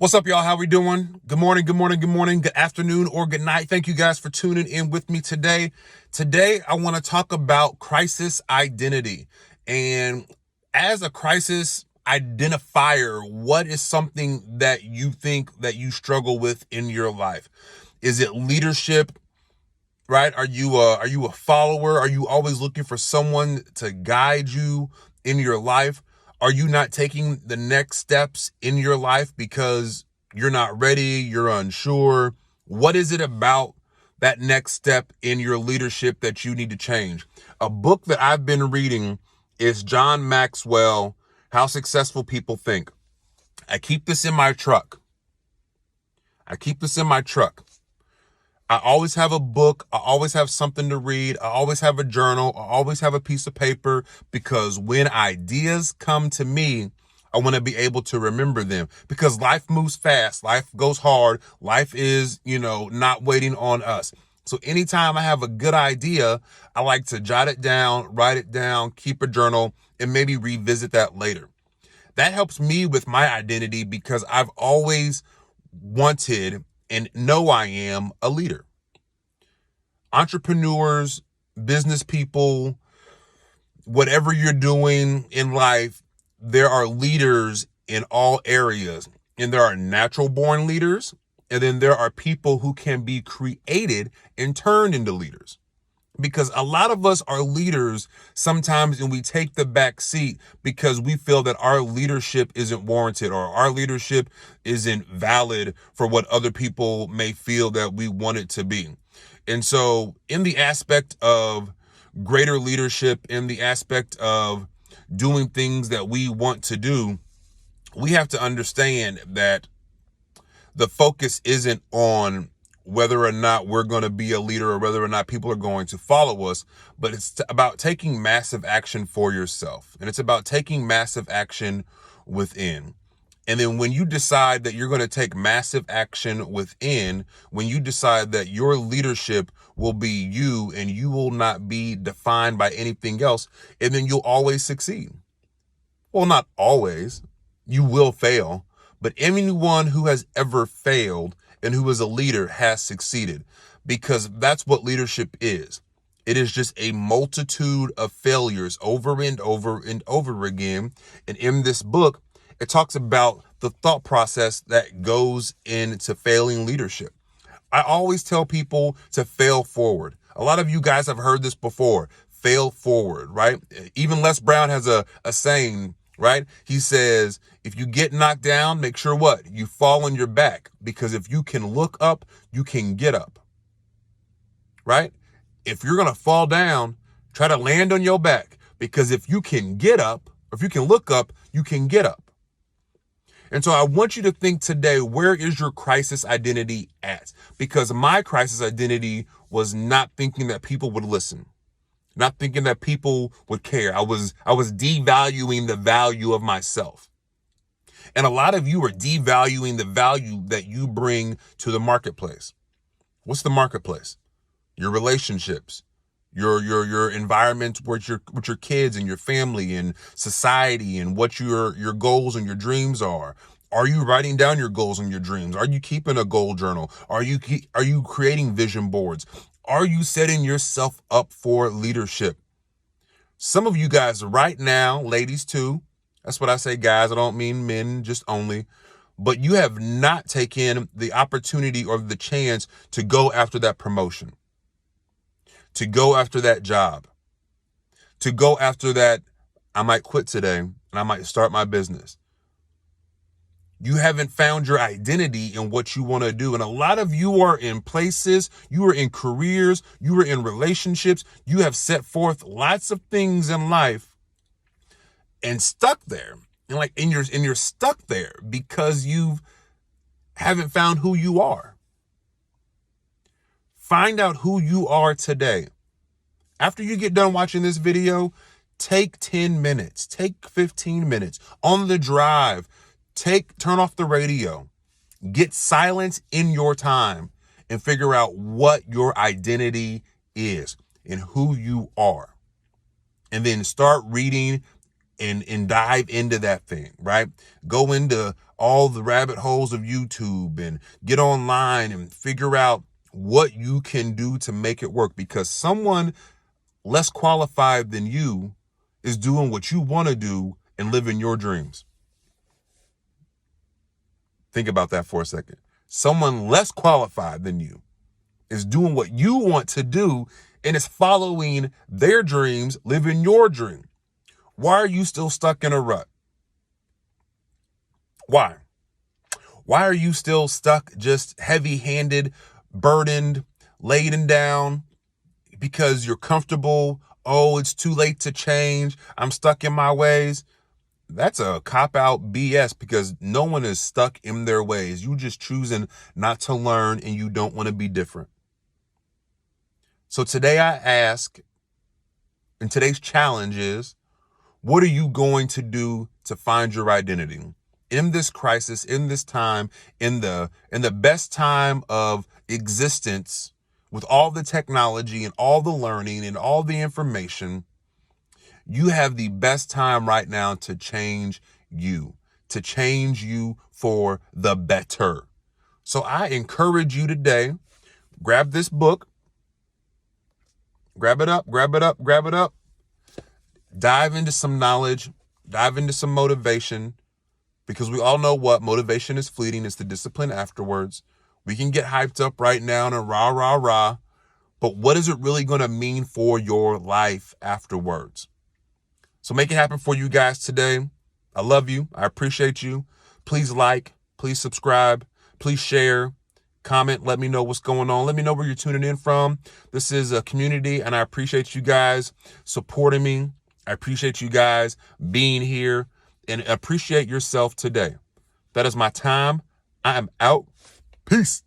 What's up, y'all? How we doing? Good morning, good morning, good morning, good afternoon, or good night. Thank you guys for tuning in with me today. Today, I want to talk about crisis identity. And as a crisis identifier, what is something that you think that you struggle with in your life? Is it leadership? Right? Are you a follower? Are you always looking for someone to guide you in your life? Are you not taking the next steps in your life because you're not ready, you're unsure? What is it about that next step in your leadership that you need to change? A book that I've been reading is John Maxwell, How Successful People Think. I keep this in my truck. I keep this in my truck. I always have a book. I always have something to read. I always have a journal. I always have a piece of paper, because when ideas come to me, I want to be able to remember them, because life moves fast. Life goes hard. Life is, not waiting on us. So anytime I have a good idea, I like to jot it down, write it down, keep a journal, and maybe revisit that later. That helps me with my identity, because I've always wanted and know I am a leader. Entrepreneurs, business people, whatever you're doing in life, there are leaders in all areas. And there are natural born leaders. And then there are people who can be created and turned into leaders. Because a lot of us are leaders sometimes, and we take the back seat because we feel that our leadership isn't warranted, or our leadership isn't valid for what other people may feel that we want it to be. And so in the aspect of greater leadership, in the aspect of doing things that we want to do, we have to understand that the focus isn't on whether or not we're going to be a leader or whether or not people are going to follow us, but it's about taking massive action for yourself. And it's about taking massive action within. And then when you decide that you're going to take massive action within, when you decide that your leadership will be you and you will not be defined by anything else, and then you'll always succeed. Well, not always. You will fail. But anyone who has ever failed and who is a leader has succeeded, because that's what leadership is. It is just a multitude of failures over and over and over again. And in this book, it talks about the thought process that goes into failing leadership. I always tell people to fail forward. A lot of you guys have heard this before. Fail forward, right? Even Les Brown has a saying, right? He says, if you get knocked down, make sure what? You fall on your back, because if you can look up, you can get up, right? If you're going to fall down, try to land on your back, because if you can get up, or if you can look up, you can get up. And so I want you to think today, where is your crisis identity at? Because my crisis identity was not thinking that people would listen. Not thinking that people would care. I was devaluing the value of myself. And a lot of you are devaluing the value that you bring to the marketplace. What's the marketplace? Your relationships, your environment with your kids and your family and society, and what your goals and your dreams are. Are you writing down your goals and your dreams? Are you keeping a goal journal? Are you creating vision boards? Are you setting yourself up for leadership? Some of you guys right now, ladies too, that's what I say, guys, I don't mean men just only, but you have not taken the opportunity or the chance to go after that promotion, to go after that job, to go after that, I might quit today and I might start my business. You haven't found your identity in what you want to do. And a lot of you are in places, you are in careers, you are in relationships, you have set forth lots of things in life and stuck there. And you're stuck there because you haven't found who you are. Find out who you are today. After you get done watching this video, take 10 minutes, take 15 minutes on the drive. Turn off the radio, get silence in your time, and figure out what your identity is and who you are. And then start reading and dive into that thing, right? Go into all the rabbit holes of YouTube and get online and figure out what you can do to make it work, because someone less qualified than you is doing what you want to do and living your dreams. Think about that for a second. Someone less qualified than you is doing what you want to do and is following their dreams, living your dream. Why are you still stuck in a rut? Why? Why are you still stuck, just heavy-handed, burdened, laden down because you're comfortable? Oh, it's too late to change. I'm stuck in my ways. That's a cop-out BS, because no one is stuck in their ways. You just choosing not to learn, and you don't want to be different. So today I ask, and today's challenge is, what are you going to do to find your identity? In this crisis, in this time, in the best time of existence, with all the technology and all the learning and all the information, you have the best time right now to change you for the better. So I encourage you today, grab this book, grab it up, dive into some knowledge, dive into some motivation, because we all know what motivation is fleeting. It's the discipline afterwards. We can get hyped up right now and rah, but what is it really going to mean for your life afterwards? So make it happen for you guys today. I love you. I appreciate you. Please like, please subscribe, please share, comment, let me know what's going on. Let me know where you're tuning in from. This is a community, and I appreciate you guys supporting me. I appreciate you guys being here, and appreciate yourself today. That is my time. I am out. Peace.